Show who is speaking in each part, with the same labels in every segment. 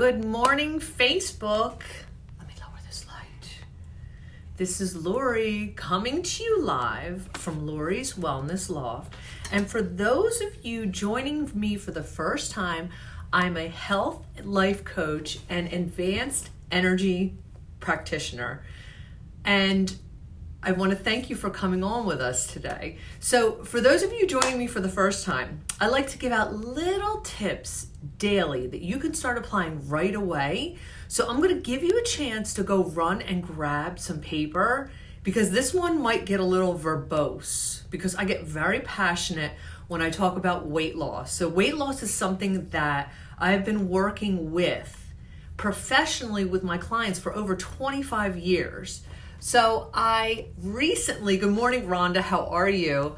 Speaker 1: Good morning, Facebook. Let me lower this light. This is Lori coming to you live from Lori's Wellness Loft. And for those of you joining me for the first time, I'm a health and life coach and advanced energy practitioner. And I want to thank you for coming on with us today. So for those of you joining me for the first time, I like to give out little tips daily that you can start applying right away. So I'm going to give you a chance to go run and grab some paper because this one might get a little verbose because I get very passionate when I talk about weight loss. So weight loss is something that I've been working with professionally with my clients for over 25 years. So I recently, good morning, Rhonda, how are you?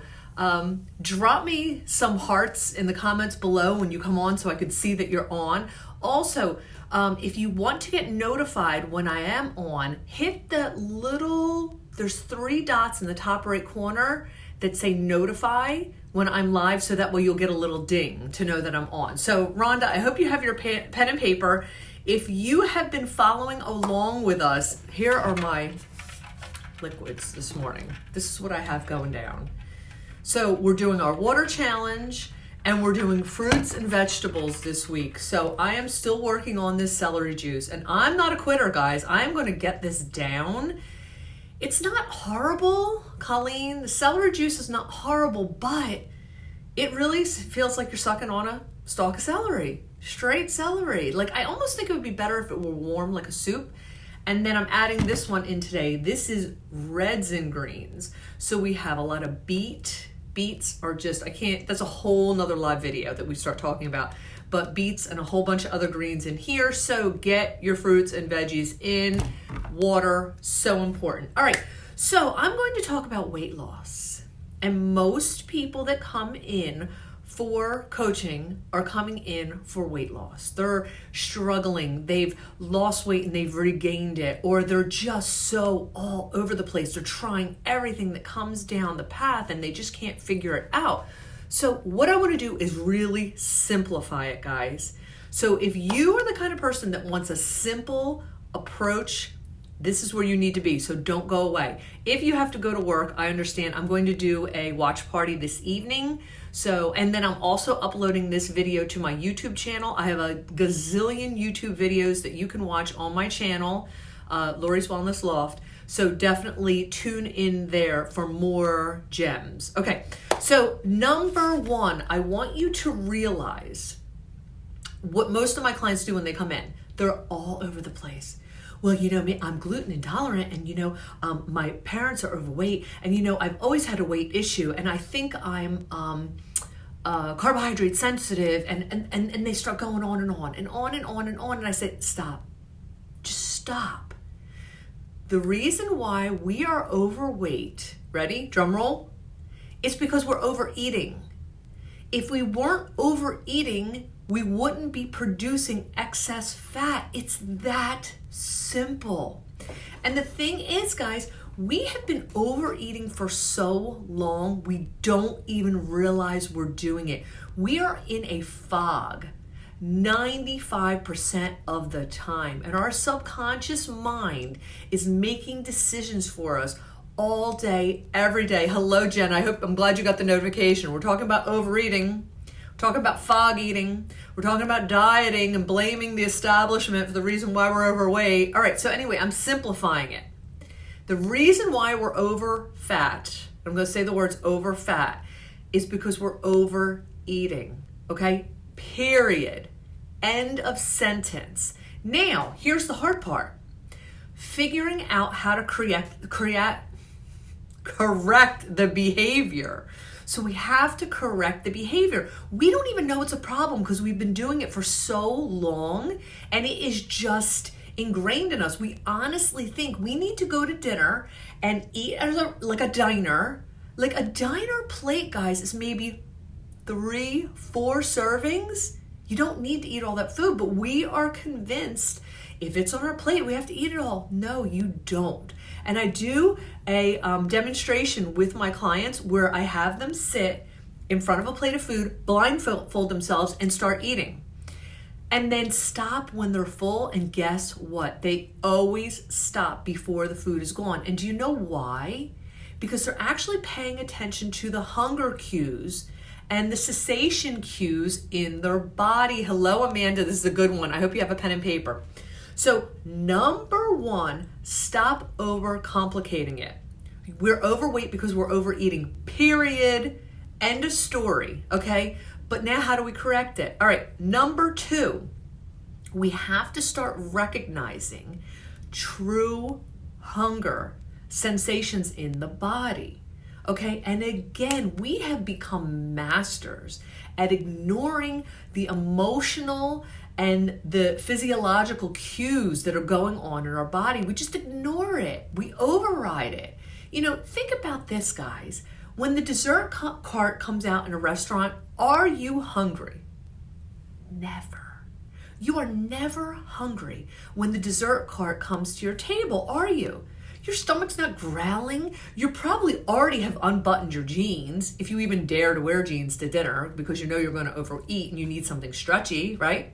Speaker 1: Drop me some hearts in the comments below when you come on so I can see that you're on. Also, if you want to get notified when I am on, hit the there's 3 dots in the top right corner that say notify when I'm live, so that way you'll get a little ding to know that I'm on. So Rhonda, I hope you have your pen and paper. If you have been following along with us, here are my liquids this morning. This is what I have going down. So we're doing our water challenge and we're doing fruits and vegetables this week. So I am still working on this celery juice and I'm not a quitter, guys. I'm going to get this down. It's not horrible, Colleen. The celery juice is not horrible, but it really feels like you're sucking on a stalk of celery, straight celery. Like I almost think it would be better if it were warm like a soup. And then I'm adding this one in today. This is reds and greens. So we have a lot of beets are just, that's a whole nother live video that we start talking about, but beets and a whole bunch of other greens in here. So get your fruits and veggies in, water, so important. All right, so I'm going to talk about weight loss. And most people that come in for coaching are coming in for weight loss. They're struggling, they've lost weight and they've regained it, or they're just so all over the place. They're trying everything that comes down the path and they just can't figure it out. So what I want to do is really simplify it, guys. So if you are the kind of person that wants a simple approach, this is where you need to be, so don't go away. If you have to go to work, I understand. I'm going to do a watch party this evening. So, and then I'm also uploading this video to my YouTube channel. I have a gazillion YouTube videos that you can watch on my channel, Lori's Wellness Loft. So definitely tune in there for more gems. Okay, so number 1, I want you to realize what most of my clients do when they come in. They're all over the place. Well, you know me, I'm gluten intolerant and, you know, my parents are overweight and, you know, I've always had a weight issue and I think I'm carbohydrate sensitive and they start going on and on and on and on and on. And I said, stop, just stop. The reason why we are overweight, ready, drum roll, is because we're overeating. If we weren't overeating, we wouldn't be producing excess fat. It's that simple. And the thing is, guys, we have been overeating for so long, we don't even realize we're doing it. We are in a fog 95% of the time. And our subconscious mind is making decisions for us all day, every day. Hello, Jen. I'm glad you got the notification. We're talking about overeating. Talking about fog eating. We're talking about dieting and blaming the establishment for the reason why we're overweight. All right, so anyway, I'm simplifying it. The reason why we're over fat, I'm going to say the words over fat, is because we're overeating, okay? Period. End of sentence. Now, here's the hard part. Figuring out how to correct the behavior. So we have to correct the behavior. We don't even know it's a problem because we've been doing it for so long and it is just ingrained in us. We honestly think we need to go to dinner and eat like a diner. Like a diner plate, guys, is maybe 3-4 servings. You don't need to eat all that food, but we are convinced if it's on our plate, we have to eat it all. No, you don't. And I do a demonstration with my clients where I have them sit in front of a plate of food, blindfold themselves, and start eating. and then stop when they're full. And guess what? They always stop before the food is gone. And do you know why? Because they're actually paying attention to the hunger cues and the cessation cues in their body. Hello, Amanda. This is a good one. I hope you have a pen and paper. So number one, stop overcomplicating it. We're overweight because we're overeating, period. End of story, okay? But now how do we correct it? All right, number two, we have to start recognizing true hunger sensations in the body, okay? And again, we have become masters at ignoring the emotional and the physiological cues that are going on in our body. We just ignore it. We override it. You know, think about this, guys. When the dessert cart comes out in a restaurant, are you hungry? Never. You are never hungry when the dessert cart comes to your table, are you? Your stomach's not growling. You probably already have unbuttoned your jeans, if you even dare to wear jeans to dinner, because you know you're going to overeat and you need something stretchy, right?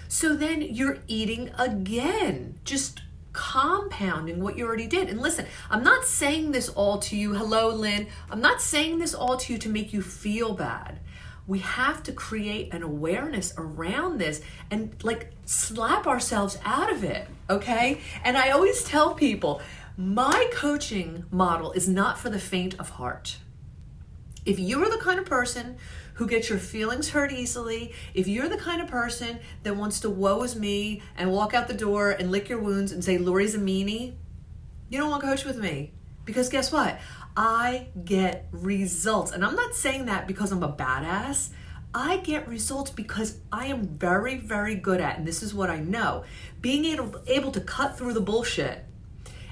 Speaker 1: So then you're eating again, just compounding what you already did. And listen, I'm not saying this all to you. Hello, Lynn. I'm not saying this all to you to make you feel bad. We have to create an awareness around this and like slap ourselves out of it, okay? And I always tell people, my coaching model is not for the faint of heart. If you are the kind of person who gets your feelings hurt easily, if you're the kind of person that wants to woe is me and walk out the door and lick your wounds and say, Lori's a meanie, you don't want to coach with me. Because guess what? I get results. And I'm not saying that because I'm a badass. I get results because I am very, very good at, and this is what I know, being able to cut through the bullshit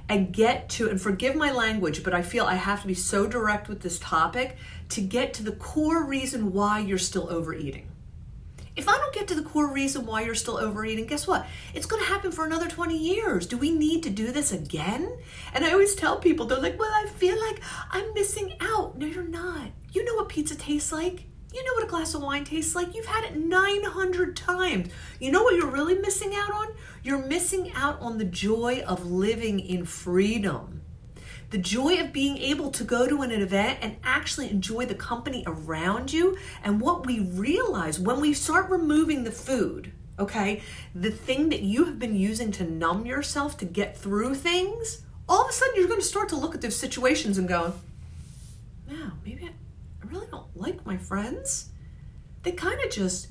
Speaker 1: and get to, and forgive my language, but I feel I have to be so direct with this topic to get to the core reason why you're still overeating. If I don't get to the core reason why you're still overeating, guess what? It's going to happen for another 20 years. Do we need to do this again? And I always tell people, they're like, well, I feel like I'm missing out. No, you're not. You know what pizza tastes like. You know what a glass of wine tastes like. You've had it 900 times. You know what you're really missing out on? You're missing out on the joy of living in freedom. The joy of being able to go to an event and actually enjoy the company around you. And what we realize when we start removing the food, okay, the thing that you have been using to numb yourself to get through things, all of a sudden you're going to start to look at those situations and go, wow, maybe I really don't like my friends. They kind of just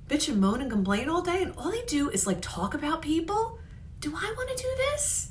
Speaker 1: bitch and moan and complain all day, and all they do is like talk about people. Do I want to do this?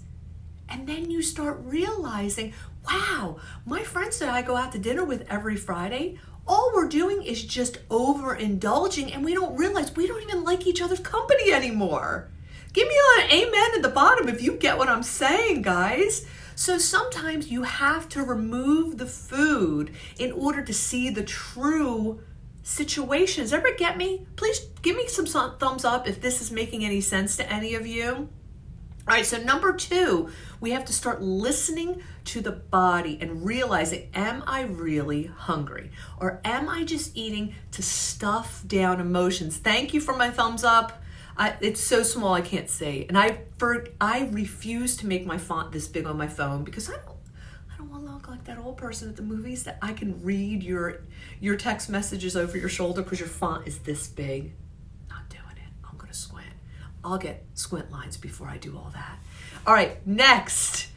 Speaker 1: And then you start realizing, wow, my friends that I go out to dinner with every Friday, all we're doing is just overindulging, and we don't realize we don't even like each other's company anymore. Give me an amen at the bottom if you get what I'm saying, guys. So sometimes you have to remove the food in order to see the true situations. Ever get me? Please give me some thumbs up if this is making any sense to any of you. All right, so number two, we have to start listening to the body and realizing, am I really hungry? Or am I just eating to stuff down emotions? Thank you for my thumbs up. It's so small I can't see. And I refuse to make my font this big on my phone because I don't want to look like that old person at the movies that I can read your text messages over your shoulder because your font is this big. Not doing it. I'm going to squint. I'll get squint lines before I do all that. All right, next.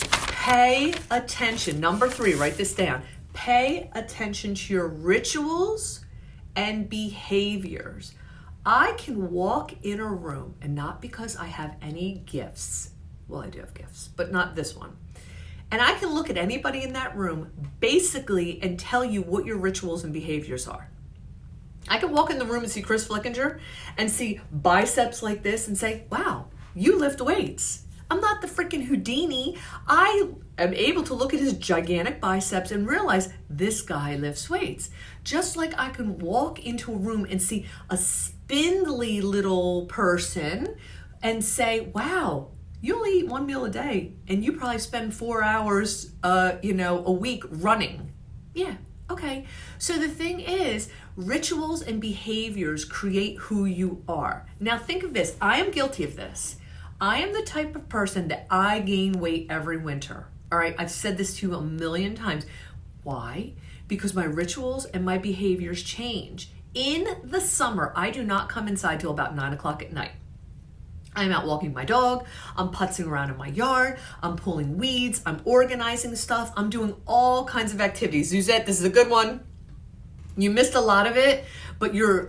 Speaker 1: Pay attention. Number three, write this down. Pay attention to your rituals and behaviors. I can walk in a room, and not because I have any gifts. Well, I do have gifts, but not this one. And I can look at anybody in that room basically and tell you what your rituals and behaviors are. I can walk in the room and see Chris Flickinger and see biceps like this and say, wow, you lift weights. I'm not the freaking Houdini. I am able to look at his gigantic biceps and realize this guy lifts weights. Just like I can walk into a room and see a spindly little person and say, wow, you only eat one meal a day and you probably spend 4 hours, a week running. Yeah, Okay, so the thing is, rituals and behaviors create who you are. Now think of this, I am guilty of this. I am the type of person that I gain weight every winter. All right, I've said this to you a million times. Why? Because my rituals and my behaviors change. In the summer, I do not come inside till about 9 o'clock at night. I'm out walking my dog, I'm putzing around in my yard, I'm pulling weeds, I'm organizing stuff, I'm doing all kinds of activities. Suzette, this is a good one. You missed a lot of it, but you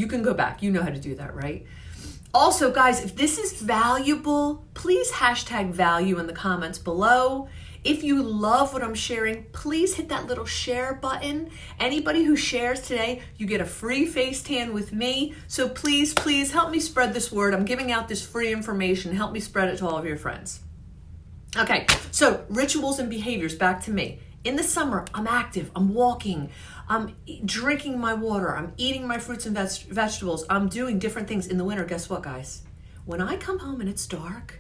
Speaker 1: can go back. You know how to do that, right? Also, guys, if this is valuable, please hashtag value in the comments below. If you love what I'm sharing, please hit that little share button. Anybody who shares today, you get a free face tan with me. So please, please help me spread this word. I'm giving out this free information. Help me spread it to all of your friends. Okay, so rituals and behaviors, back to me. In the summer, I'm active, I'm walking, I'm drinking my water, I'm eating my fruits and vegetables, I'm doing different things. In the winter, guess what, guys? When I come home and it's dark,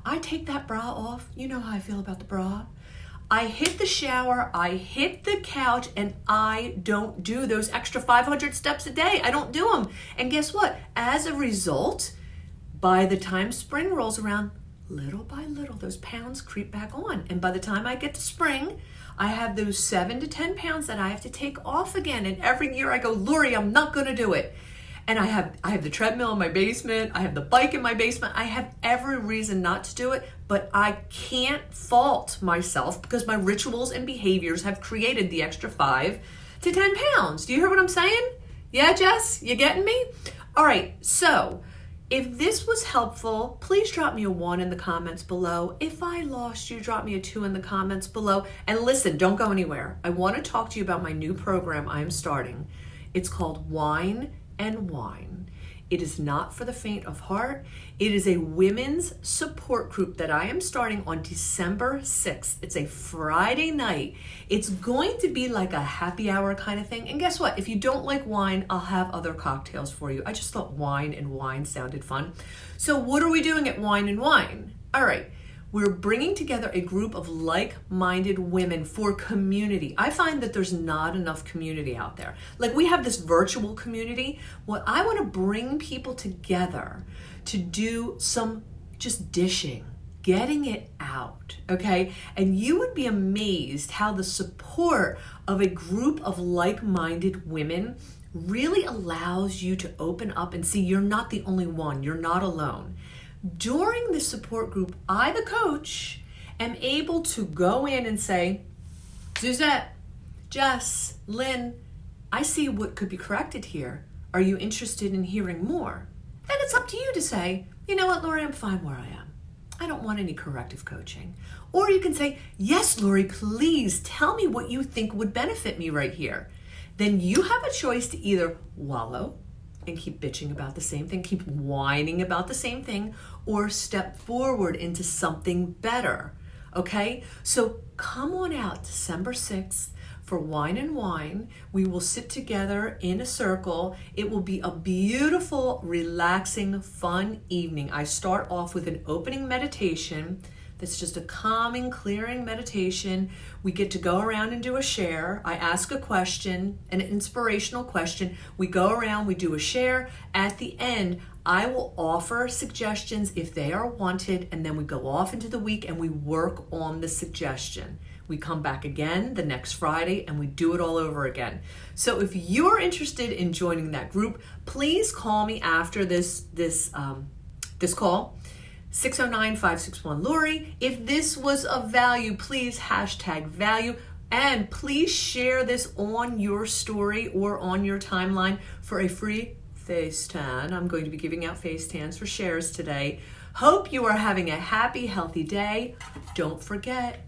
Speaker 1: I take that bra off. You know how I feel about the bra. I hit the shower, I hit the couch, and I don't do those extra 500 steps a day. I don't do them. And guess what? As a result, by the time spring rolls around, little by little, those pounds creep back on. And by the time I get to spring, I have those 7 to 10 pounds that I have to take off again. And every year I go, Lori, I'm not gonna do it. And I have the treadmill in my basement, I have the bike in my basement, I have every reason not to do it, but I can't fault myself because my rituals and behaviors have created the extra 5 to 10 pounds. Do you hear what I'm saying? Yeah, Jess, you getting me? All right, so if this was helpful, please drop me a 1 in the comments below. If I lost you, drop me a 2 in the comments below. And listen, don't go anywhere. I want to talk to you about my new program I'm starting. It's called Wine and Wine. It is not for the faint of heart. It is a women's support group that I am starting on December 6th. It's a Friday night. It's going to be like a happy hour kind of thing. And guess what? If you don't like wine, I'll have other cocktails for you. I just thought wine and wine sounded fun. So what are we doing at Wine and Wine? All right. We're bringing together a group of like-minded women for community. I find that there's not enough community out there. Like we have this virtual community. What I want to bring people together to do some just dishing, getting it out, okay? And you would be amazed how the support of a group of like-minded women really allows you to open up and see you're not the only one, you're not alone. During the support group, I, the coach, am able to go in and say, Suzette, Jess, Lynn, I see what could be corrected here. Are you interested in hearing more? And it's up to you to say, you know what, Lori, I'm fine where I am. I don't want any corrective coaching. Or you can say, yes, Lori, please tell me what you think would benefit me right here. Then you have a choice to either wallow and keep bitching about the same thing, keep whining about the same thing, or step forward into something better, okay? So come on out December 6th for Wine and Wine. We will sit together in a circle. It will be a beautiful, relaxing, fun evening. I start off with an opening meditation. That's just a calming, clearing meditation. We get to go around and do a share. I ask a question, an inspirational question. We go around, we do a share. At the end, I will offer suggestions if they are wanted, and then we go off into the week and we work on the suggestion. We come back again the next Friday and we do it all over again. So if you're interested in joining that group, please call me after this call. 609-561-LORI. If this was of value, please hashtag value, and please share this on your story or on your timeline for a free face tan. I'm going to be giving out face tans for shares today. Hope you are having a happy, healthy day. Don't forget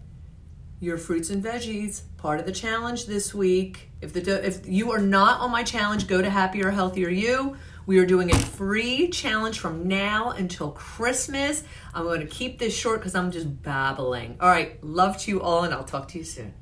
Speaker 1: your fruits and veggies, part of the challenge this week. If you are not on my challenge, go to Happier, Healthier You. We are doing a free challenge from now until Christmas. I'm going to keep this short because I'm just babbling. All right, love to you all, and I'll talk to you soon.